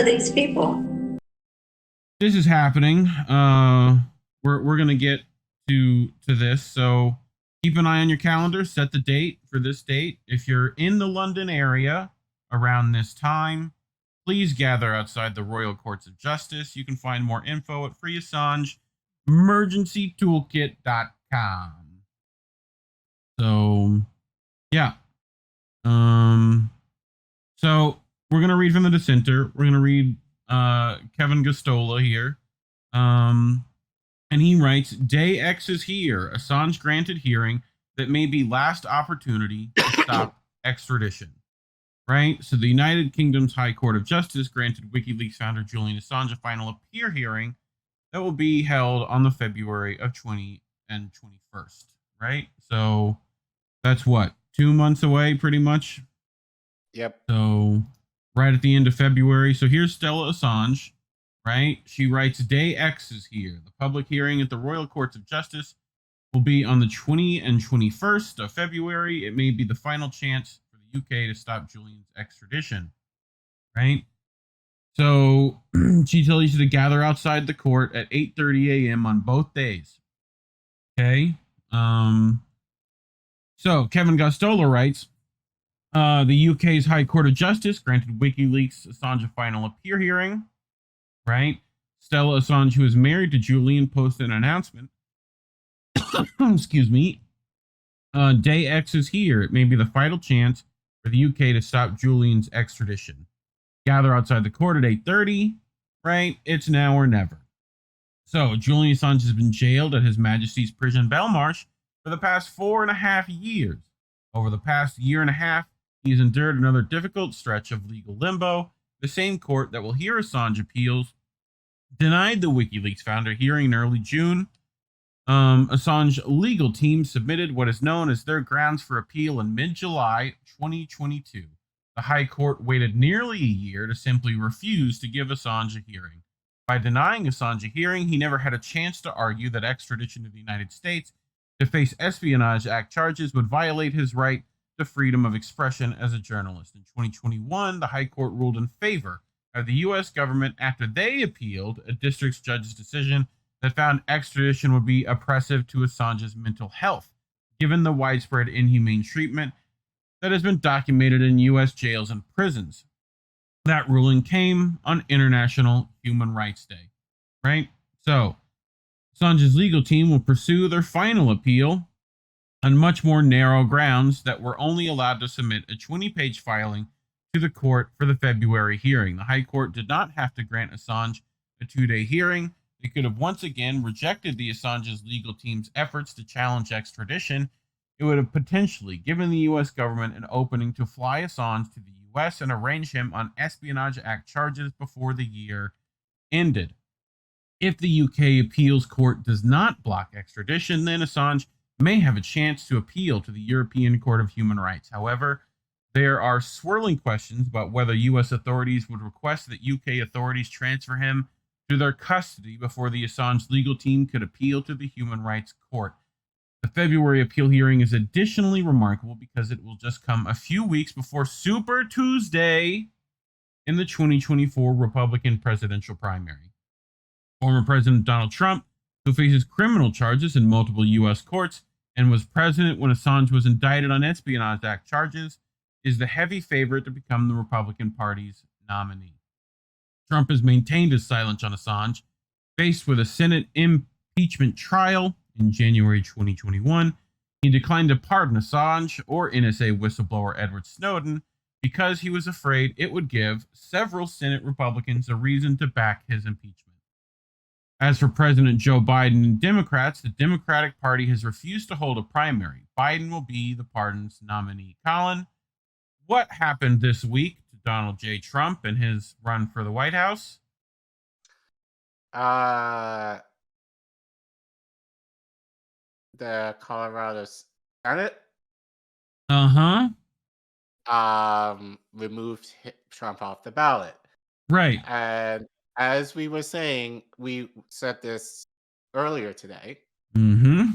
are these people? This is happening. We're gonna get to this, so keep an eye on your calendar. Set the date for this date. If you're in the London area around this time, please gather outside the Royal Courts of Justice. You can find more info at freeassangeemergencytoolkit.com. So, yeah. So we're gonna read from the Dissenter. We're gonna read Kevin Gosztola here. And he writes, Day X is here. Assange granted hearing that may be last opportunity to stop extradition. Right? So the United Kingdom's High Court of Justice granted WikiLeaks founder Julian Assange a final appeal hearing that will be held on the February of 20 and 21st. Right? So that's what, 2 months away, pretty much? Yep. So right at the end of February. So here's Stella Assange, right? She writes, Day X is here. The public hearing at the Royal Courts of Justice will be on the 20 and 21st of February. It may be the final chance for the UK to stop Julian's extradition, right? So she tells you to gather outside the court at 8:30 a.m. on both days. Okay. So Kevin Gosztola writes, the UK's High Court of Justice granted WikiLeaks Assange a final appeal hearing, right? Stella Assange, who is married to Julian, posted an announcement. Excuse me. Day X is here. It may be the final chance for the UK to stop Julian's extradition. Gather outside the court at 8:30, right? It's now or never. So Julian Assange has been jailed at His Majesty's Prison Belmarsh for the past 4.5 years. Over the past year and a half, he has endured another difficult stretch of legal limbo. The same court that will hear Assange appeals denied the WikiLeaks founder hearing in early June. Assange legal team submitted what is known as their grounds for appeal in mid-July 2022. The High Court waited nearly a year to simply refuse to give Assange a hearing. By denying Assange a hearing, he never had a chance to argue that extradition to the United States to face Espionage Act charges would violate his right to freedom of expression as a journalist. In 2021, the High Court ruled in favor of the U.S. government after they appealed a district judge's decision that found extradition would be oppressive to Assange's mental health, given the widespread inhumane treatment that has been documented in U.S. jails and prisons. That ruling came on International Human Rights Day, right? So, Assange's legal team will pursue their final appeal on much more narrow grounds that were only allowed to submit a 20-page filing to the court for the February hearing. The High Court did not have to grant Assange a 2-day hearing. They could have once again rejected the Assange's legal team's efforts to challenge extradition. It would have potentially given the U.S. government an opening to fly Assange to the U.S. and arraign him on Espionage Act charges before the year ended. If the UK appeals court does not block extradition, then Assange may have a chance to appeal to the European Court of Human Rights. However, there are swirling questions about whether U.S. authorities would request that UK authorities transfer him to their custody before the Assange legal team could appeal to the Human Rights Court. The February appeal hearing is additionally remarkable because it will just come a few weeks before Super Tuesday in the 2024 Republican presidential primary. Former President Donald Trump, who faces criminal charges in multiple U.S. courts and was president when Assange was indicted on Espionage Act charges, is the heavy favorite to become the Republican Party's nominee. Trump has maintained his silence on Assange. Faced with a Senate impeachment trial in January 2021, he declined to pardon Assange or NSA whistleblower Edward Snowden because he was afraid it would give several Senate Republicans a reason to back his impeachment. As for President Joe Biden and Democrats, the Democratic Party has refused to hold a primary. Biden will be the pardon's nominee. Collin, what happened this week to Donald J. Trump and his run for the White House? The Colorado Senate removed Trump off the ballot. Right. And as we were saying, we said this earlier today. Mm-hmm.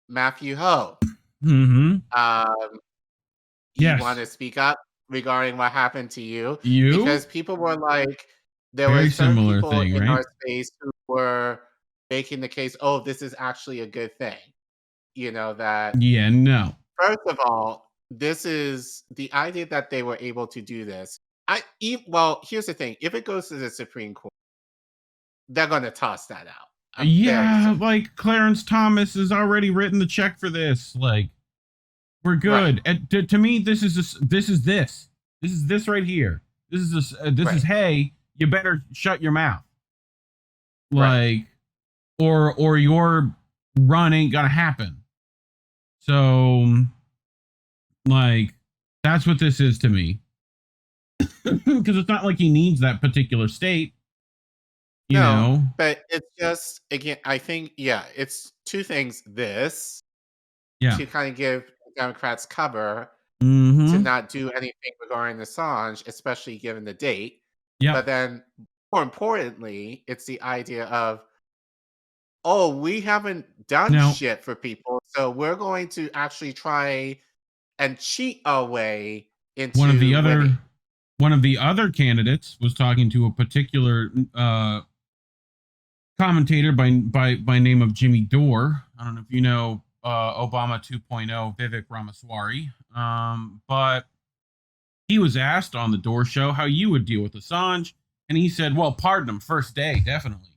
Matthew Ho. Mm-hmm. You Yes. want to speak up? regarding what happened to you. You? Because people were like, there were Very certain similar people thing, in right? our space who were making the case, oh, this is actually a good thing. That Yeah, no. first of all, this is the idea that they were able to do this. Well, here's the thing: if it goes to the Supreme Court, they're going to toss that out. I'm very Yeah, certain. like Clarence Thomas has already written the check for this. Like, we're Right. good. And to me, this is this right here. This is this. This is Right. hey, you better shut your mouth. Right. Like, or your run ain't gonna happen. So, like, that's what this is to me. Because it's not like he needs that particular state. You No, know. but it's just, again, I think, yeah, it's two things. This, Yeah. to kind of give Democrats cover to Mm-hmm. not do anything regarding Assange, especially given the date. Yep. But then, more importantly, it's the idea of, oh, we haven't done Now, shit for people, so we're going to actually try and cheat our way one of the into winning. other one of the other candidates was talking to a particular commentator by name of Jimmy Dore. I don't know if you know Obama 2.0 Vivek Ramaswamy, but he was asked on the Dore show how you would deal with Assange, and he said, "Well, pardon him first day, definitely."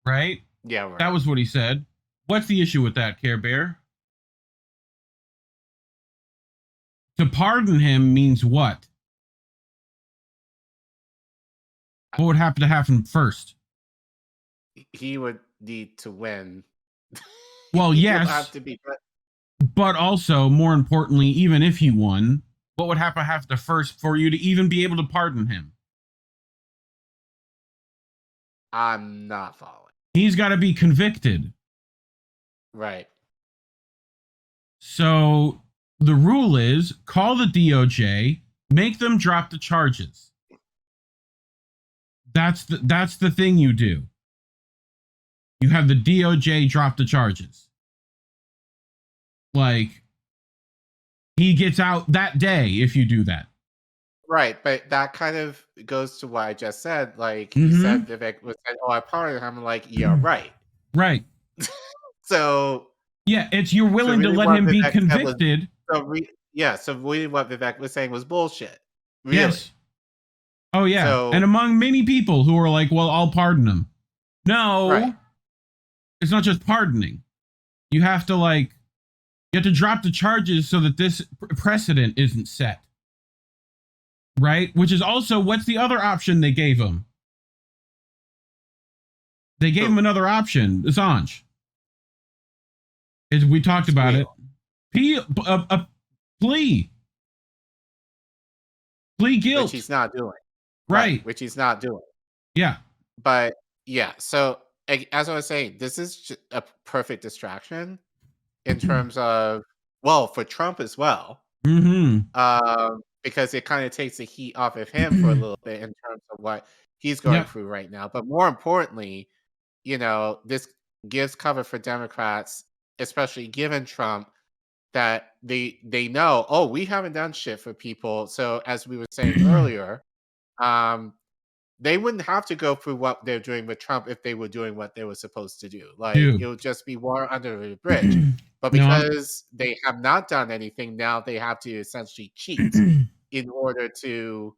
Right? Yeah, right. That was what he said. What's the issue with that, Care Bear? To pardon him means what? What would have to happen first? He would need to win. Well, He would yes, have to be. but also more importantly, even if he won, what would have to first for you to even be able to pardon him? I'm not following. He's got to be convicted. Right. So the rule is call the DOJ, make them drop the charges. That's the thing you do. You have the DOJ drop the charges. Like, he gets out that day if you do that. Right, but that kind of goes to what I just said. Like, he said, Vivek was like, oh, I pardoned him. I'm like, yeah, right. Right. So, yeah, it's you're willing to let him be convicted. So really what Vivek was saying was bullshit. Really. Yes. Oh, yeah. So, and among many people who are like, well, I'll pardon him. No. Right. It's not just pardoning. You have to drop the charges so that this precedent isn't set. Right? Which is also, what's the other option they gave him? They gave him another option, Assange. We talked about it. Plea guilt. Which he's not doing. Right. Which he's not doing. Yeah. But, yeah, so, as I was saying, this is just a perfect distraction in terms of, well, for Trump as well. Because it kind of takes the heat off of him for a little bit in terms of what he's going through right now. But more importantly, this gives cover for Democrats, especially given Trump, that they know, oh, we haven't done shit for people. So as we were saying earlier, they wouldn't have to go through what they're doing with Trump if they were doing what they were supposed to do. Like, it would just be water under the bridge. But because they have not done anything, now they have to essentially cheat in order to,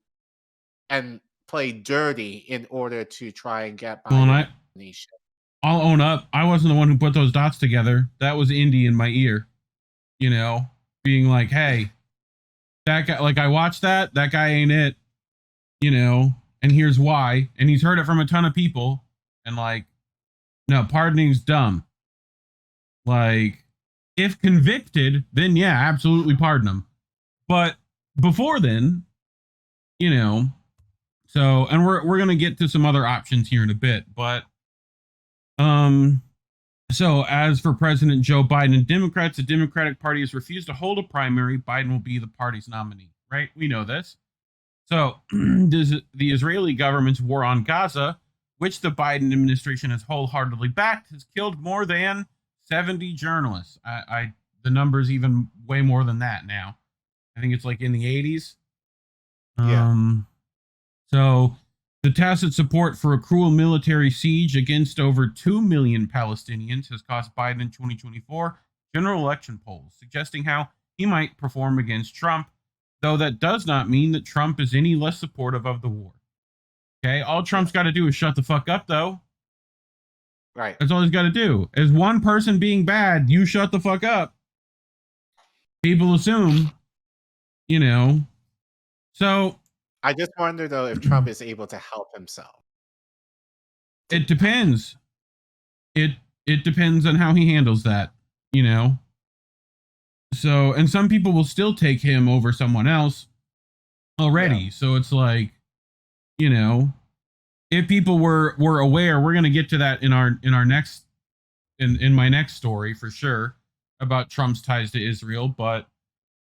and play dirty in order to try and get by the nation. I'll own up. I wasn't the one who put those dots together. That was Indy in my ear, being like, hey, that guy, like, I watched that guy ain't it, and here's why. And he's heard it from a ton of people. And like, no, pardoning's dumb. Like, if convicted, then yeah, absolutely pardon him. But before then, so, and we're going to get to some other options here in a bit, but so as for President Joe Biden and Democrats, the Democratic Party has refused to hold a primary. Biden will be the party's nominee, right? We know this. So the Israeli government's war on Gaza, which the Biden administration has wholeheartedly backed, has killed more than 70 journalists. The number's even way more than that now. I think it's like in the 80s. So the tacit support for a cruel military siege against over 2 million Palestinians has cost Biden in 2024 general election polls, suggesting how he might perform against Trump, though that does not mean that Trump is any less supportive of the war. Okay, all Trump's got to do is shut the fuck up, though. Right. That's all he's got to do. As one person being bad, you shut the fuck up. People assume, you know. So I just wonder, though, if Trump is able to help himself. It depends. It depends on how he handles that, you know. So, and some people will still take him over someone else already. Yeah. So it's like, you know, if people were aware, we're going to get to that in our next in my next story for sure about Trump's ties to Israel, but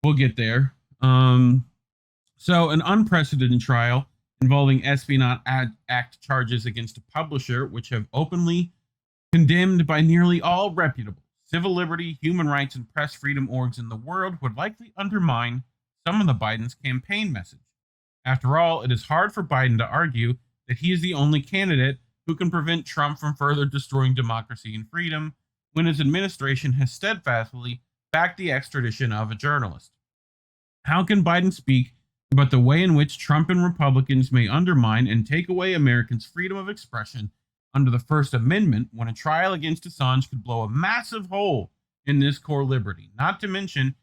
we'll get there. So an unprecedented trial involving Espionage Act charges against a publisher, which have openly condemned by nearly all reputable civil liberty, human rights, and press freedom orgs in the world, would likely undermine some of the Biden's campaign message. After all, it is hard for Biden to argue that he is the only candidate who can prevent Trump from further destroying democracy and freedom when his administration has steadfastly backed the extradition of a journalist. How can Biden speak about the way in which Trump and Republicans may undermine and take away Americans' freedom of expression under the First Amendment when a trial against Assange could blow a massive hole in this core liberty? Not to mention,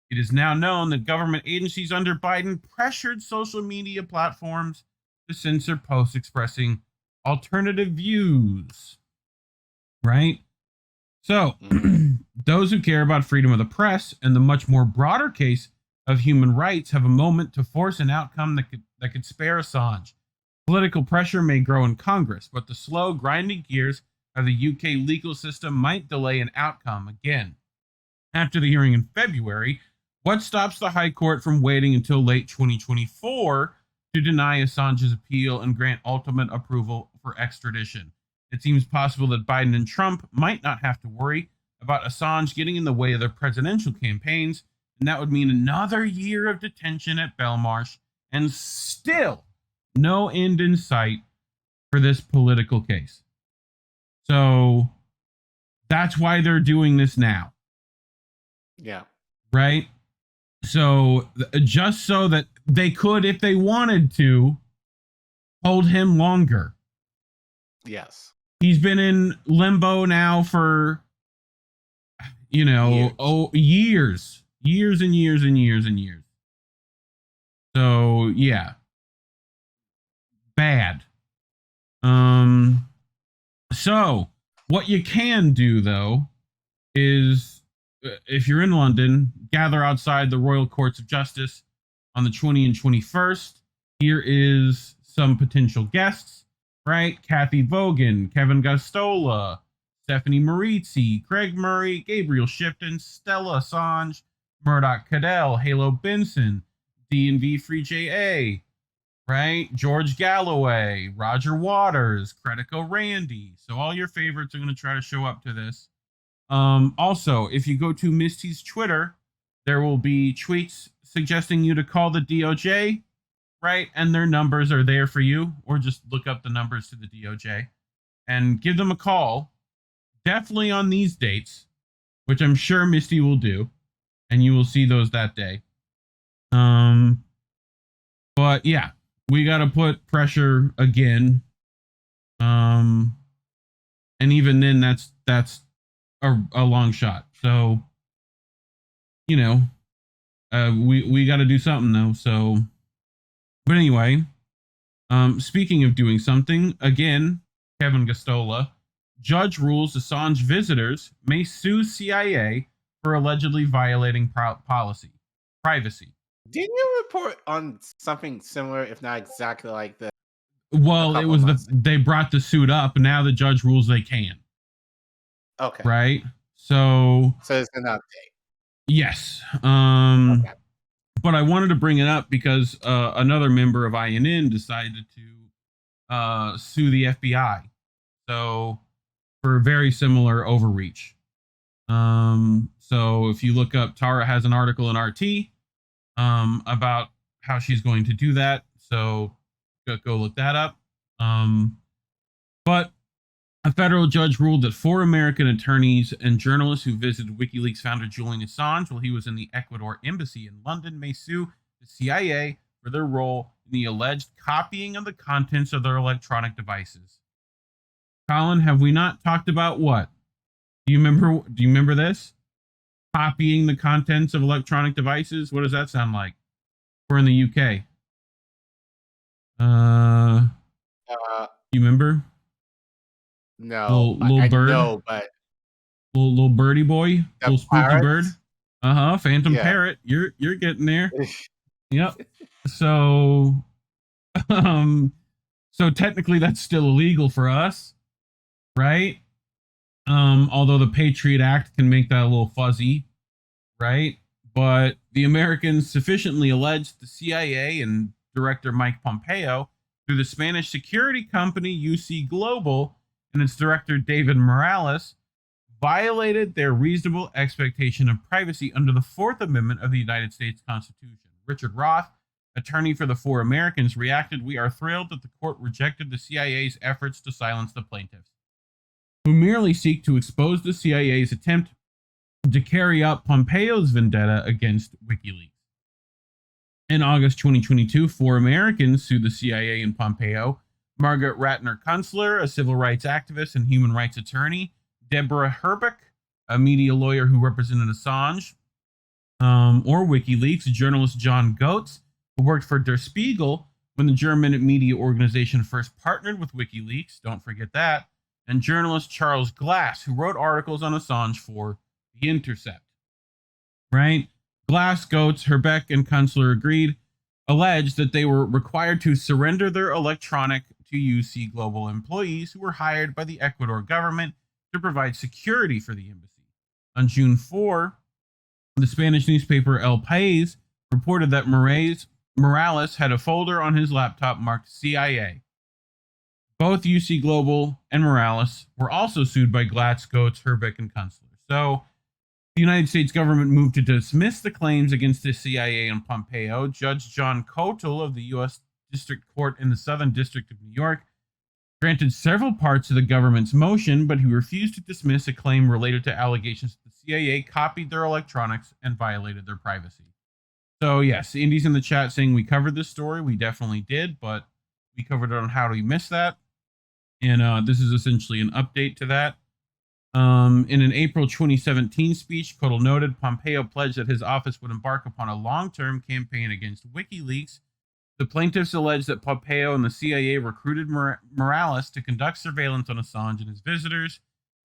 it is now known that government agencies under Biden pressured social media platforms to censor posts expressing alternative views. Right? So, those who care about freedom of the press and the much more broader case of human rights have a moment to force an outcome that could spare Assange. Political pressure may grow in Congress, but the slow, grinding gears of the UK legal system might delay an outcome again. After the hearing in February, what stops the High Court from waiting until late 2024 to deny Assange's appeal and grant ultimate approval for extradition? It seems possible that Biden and Trump might not have to worry about Assange getting in the way of their presidential campaigns, and that would mean another year of detention at Belmarsh and still no end in sight for this political case. So that's why they're doing this now. Yeah. Right? So just so that they could, if they wanted to, hold him longer. Yes. He's been in limbo now for, you know, years. Years and years and years and years. So, yeah. Bad. So, what you can do, though, is if you're in London, gather outside the Royal Courts of Justice on the 20th and 21st. Here is some potential guests, right? Kathy Vogan, Kevin Gosztola, Stephanie Marizzi, Craig Murray, Gabriel Shipton, Stella Assange, Murdoch Cadell, Halo Benson, D&V Free JA, right? George Galloway, Roger Waters, Credico Randy. So all your favorites are going to try to show up to this. Also, if you go to Misty's Twitter, there will be tweets suggesting you to call the DOJ, right? And their numbers are there for you, or just look up the numbers to the DOJ and give them a call. Definitely on these dates, which I'm sure Misty will do, and you will see those that day. But yeah, we got to put pressure again. And even then, that's a long shot. So, you know, we got to do something though. So, but anyway, speaking of doing something, again, Kevin Gosztola, judge rules Assange visitors may sue CIA for allegedly violating privacy. Didn't you report on something similar, if not exactly like this? Well, it was they brought the suit up, and now the judge rules they can. Okay. Right? So it's an update. Yes. Okay. But I wanted to bring it up because another member of INN decided to sue the FBI. So for very similar overreach. So if you look up, Tara has an article in RT about how she's going to do that. So go look that up. But a federal judge ruled that 4 American attorneys and journalists who visited WikiLeaks founder Julian Assange while he was in the Ecuador embassy in London may sue the CIA for their role in the alleged copying of the contents of their electronic devices. Collin, have we not talked about what? Do you remember this? Copying the contents of electronic devices? What does that sound like? We're in the UK. You remember? No, little bird. No, but little birdie boy, little spooky bird. Phantom parrot. You're getting there. Yep. So, so technically that's still illegal for us, right? Although the Patriot Act can make that a little fuzzy, right? But the Americans sufficiently alleged the CIA and Director Mike Pompeo through the Spanish security company UC Global and its director David Morales violated their reasonable expectation of privacy under the Fourth Amendment of the United States Constitution. Richard Roth, attorney for the 4 Americans, reacted, "We are thrilled that the court rejected the CIA's efforts to silence the plaintiffs, who merely seek to expose the CIA's attempt to carry out Pompeo's vendetta against WikiLeaks." In August 2022, 4 Americans sued the CIA and Pompeo. Margaret Ratner Kunstler, a civil rights activist and human rights attorney; Deborah Herbeck, a media lawyer who represented Assange or WikiLeaks; journalist John Goetz, who worked for Der Spiegel when the German media organization first partnered with WikiLeaks, don't forget that; and journalist Charles Glass, who wrote articles on Assange for The Intercept. Right? Glass, Goetz, Herbeck, and Kunstler alleged that they were required to surrender their electronic to UC Global employees who were hired by the Ecuador government to provide security for the embassy. On June 4, the Spanish newspaper El País reported that Morales had a folder on his laptop marked CIA. Both UC Global and Morales were also sued by Glass, Goetz, Herbeck, and Kunstler. So the United States government moved to dismiss the claims against the CIA and Pompeo. Judge John Kotel of the U.S. District Court in the Southern District of New York granted several parts of the government's motion, but he refused to dismiss a claim related to allegations that the CIA copied their electronics and violated their privacy. So yes, Indy's in the chat saying we covered this story. We definitely did, but we covered it on How Do We Miss That? And this is essentially an update to that. In an April 2017 speech, Kotel noted Pompeo pledged that his office would embark upon a long-term campaign against WikiLeaks. The plaintiffs alleged that Pompeo and the CIA recruited Morales to conduct surveillance on Assange and his visitors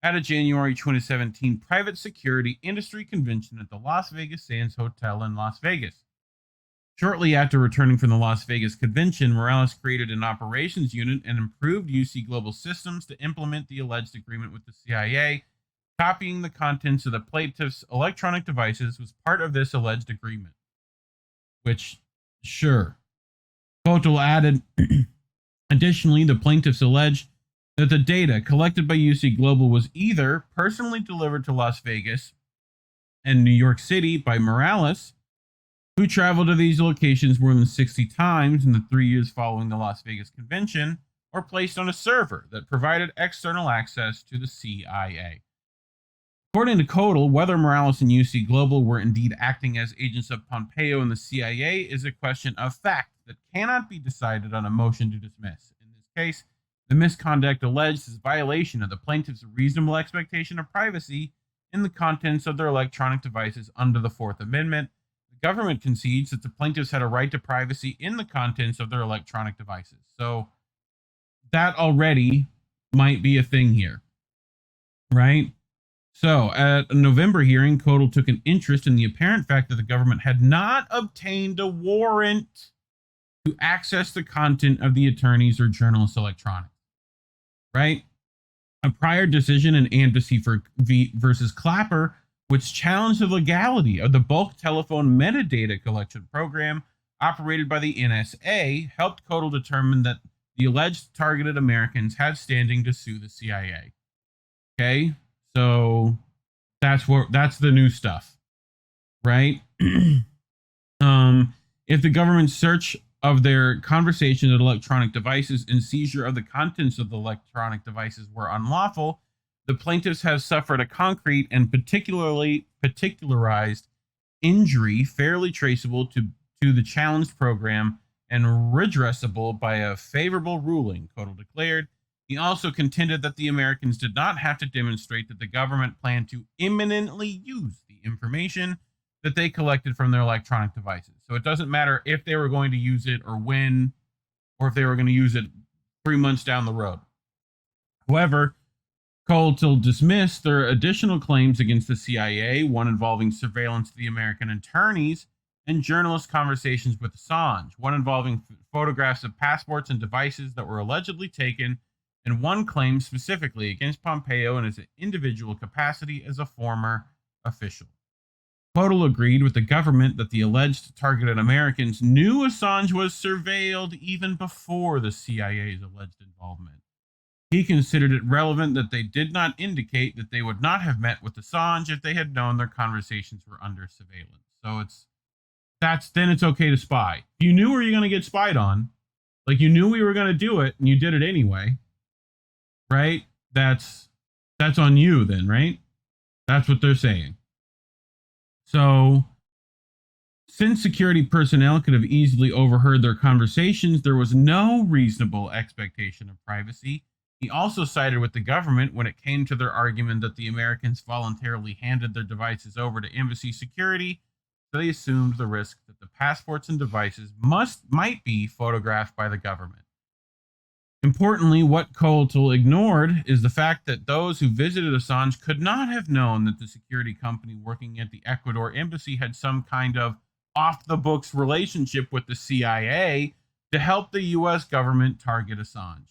at a January 2017 private security industry convention at the Las Vegas Sands Hotel in Las Vegas. Shortly after returning from the Las Vegas convention, Morales created an operations unit and improved UC Global systems to implement the alleged agreement with the CIA. Copying the contents of the plaintiffs' electronic devices was part of this alleged agreement. Which, sure. Kotel added, additionally, the plaintiffs alleged that the data collected by UC Global was either personally delivered to Las Vegas and New York City by Morales, who traveled to these locations more than 60 times in the 3 years following the Las Vegas convention, or placed on a server that provided external access to the CIA. According to Kotel, whether Morales and UC Global were indeed acting as agents of Pompeo and the CIA is a question of fact that cannot be decided on a motion to dismiss. In this case, the misconduct alleged is violation of the plaintiff's reasonable expectation of privacy in the contents of their electronic devices under the Fourth Amendment. The government concedes that the plaintiffs had a right to privacy in the contents of their electronic devices. So that already might be a thing here, right? So, at a November hearing, Kotel took an interest in the apparent fact that the government had not obtained a warrant to access the content of the attorneys or journalists' electronics, right? A prior decision in Embassy versus Clapper, which challenged the legality of the bulk telephone metadata collection program operated by the NSA, helped Kotel determine that the alleged targeted Americans had standing to sue the CIA. Okay? So that's the new stuff, right? If the government's search of their conversations at electronic devices and seizure of the contents of the electronic devices were unlawful, the plaintiffs have suffered a concrete and particularized injury fairly traceable to the challenged program and redressable by a favorable ruling, Codal declared. He also contended that the Americans did not have to demonstrate that the government planned to imminently use the information that they collected from their electronic devices. So it doesn't matter if they were going to use it or when, or if they were going to use it 3 months down the road. However, Coulter dismissed their additional claims against the CIA, one involving surveillance of the American attorneys and journalist conversations with Assange, one involving photographs of passports and devices that were allegedly taken, and one claim specifically against Pompeo in his individual capacity as a former official. Coulter agreed with the government that the alleged targeted Americans knew Assange was surveilled even before the CIA's alleged involvement. He considered it relevant that they did not indicate that they would not have met with Assange if they had known their conversations were under surveillance. So then it's okay to spy. You knew where you're going to get spied on. Like, you knew we were going to do it and you did it anyway. Right? That's on you then, right? That's what they're saying. So, since security personnel could have easily overheard their conversations, there was no reasonable expectation of privacy. He also sided with the government when it came to their argument that the Americans voluntarily handed their devices over to embassy security, so they assumed the risk that the passports and devices might be photographed by the government. Importantly, what Coulter ignored is the fact that those who visited Assange could not have known that the security company working at the Ecuador embassy had some kind of off-the-books relationship with the CIA to help the U.S. government target Assange.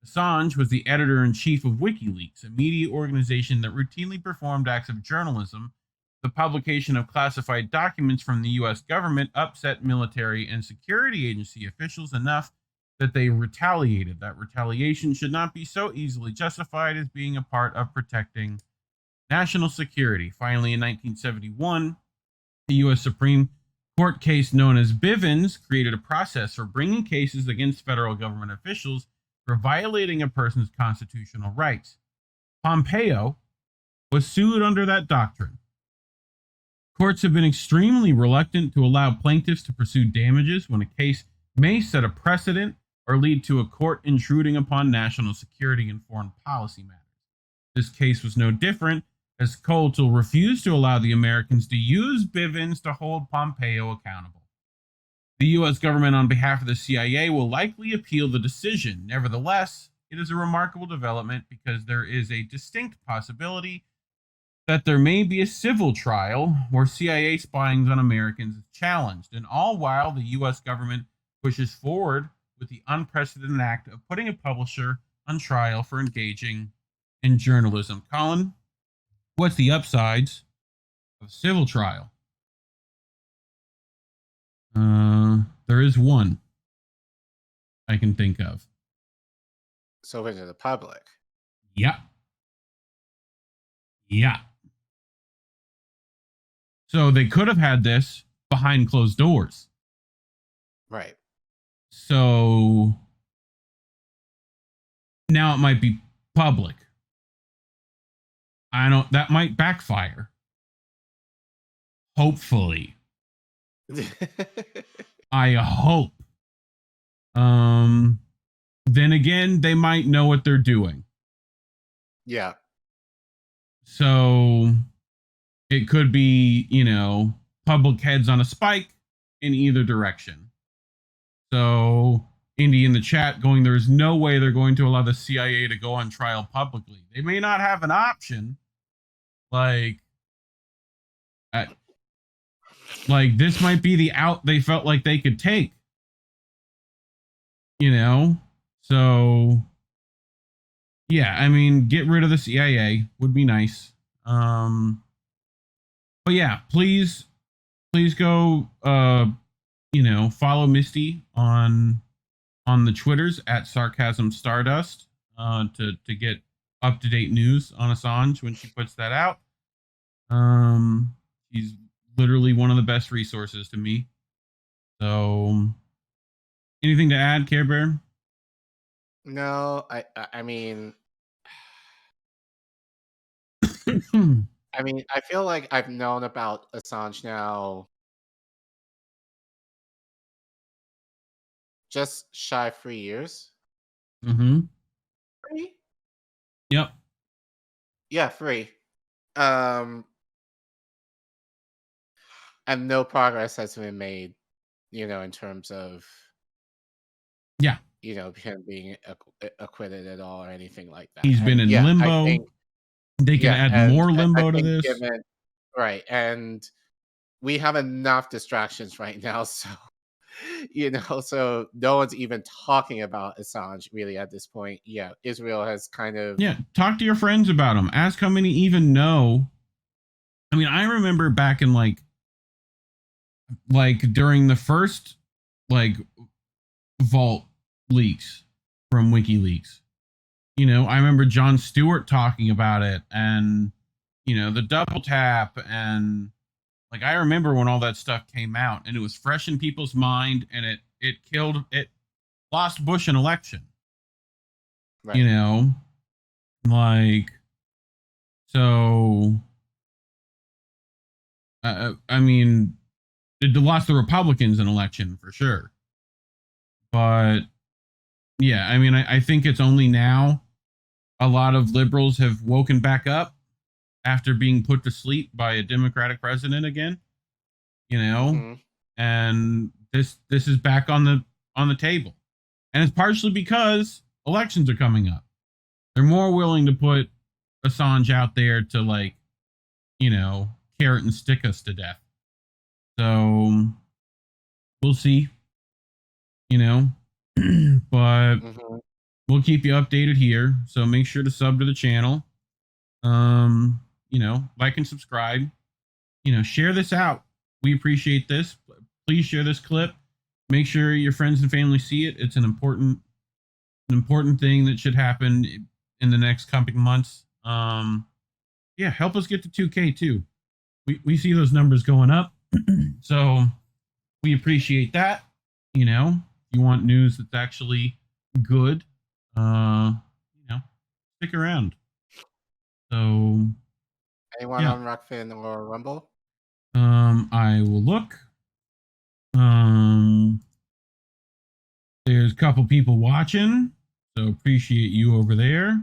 Assange was the editor-in-chief of WikiLeaks, a media organization that routinely performed acts of journalism. The publication of classified documents from the U.S. government upset military and security agency officials enough that they retaliated. That retaliation should not be so easily justified as being a part of protecting national security. Finally, in 1971, the U.S. Supreme Court case known as Bivens created a process for bringing cases against federal government officials for violating a person's constitutional rights. Pompeo was sued under that doctrine. Courts have been extremely reluctant to allow plaintiffs to pursue damages when a case may set a precedent or lead to a court intruding upon national security and foreign policy matters. This case was no different, as Coulter refused to allow the Americans to use Bivens to hold Pompeo accountable. The U.S. government, on behalf of the CIA, will likely appeal the decision. Nevertheless, it is a remarkable development because there is a distinct possibility that there may be a civil trial where CIA spying on Americans is challenged, and all while the U.S. government pushes forward with the unprecedented act of putting a publisher on trial for engaging in journalism. Collin, what's the upsides of a civil trial? There is one I can think of. So open to the public. Yeah. So they could have had this behind closed doors. Right. So now it might be public. That might backfire. Hopefully. I hope. Then again, they might know what they're doing. Yeah. So it could be, public heads on a spike in either direction. So Indy in the chat going, there's no way they're going to allow the CIA to go on trial publicly. They may not have an option. Like this might be the out they felt like they could take. So yeah, I mean, get rid of the CIA would be nice. But yeah, please go follow Misty on the Twitters at Sarcasm Stardust to get up-to-date news on Assange when she puts that out. She's literally one of the best resources to me. So, anything to add, Care Bear? No, I mean, I feel like I've known about Assange now just shy of 3 years. Mm-hmm. 3? Yep. Yeah, 3. Um, and no progress has been made, in terms of, Yeah. him being acquitted at all or anything like that. He's been And in yeah, I limbo. think, They could yeah, add and more I limbo to think this. given, right, and we have enough distractions right now, so so no one's even talking about Assange really at this point. Yeah, Israel has kind of, Yeah, talk to your friends about him. Ask how many even know. I mean, I remember back in like during the first like vault leaks from WikiLeaks. I remember Jon Stewart talking about it, and the double tap, and like I remember when all that stuff came out, and it was fresh in people's mind, and it lost Bush an election. right. Like, so I mean, it lost the Republicans an election for sure. But yeah, I mean, I think it's only now a lot of liberals have woken back up after being put to sleep by a Democratic president again. Hmm. And this is back on the table, and it's partially because elections are coming up. They're more willing to put Assange out there to carrot and stick us to death. So we'll see, but Hmm. we'll keep you updated here. So make sure to sub to the channel. Like and subscribe. Share this out. We appreciate this. Please share this clip. Make sure your friends and family see it. It's an important thing that should happen in the next coming months. Yeah, help us get to 2K too. We see those numbers going up. So we appreciate that. If you want news that's actually good, stick around. So Anyone yeah. on Rockfin or Rumble? I will look. There's a couple people watching, so appreciate you over there.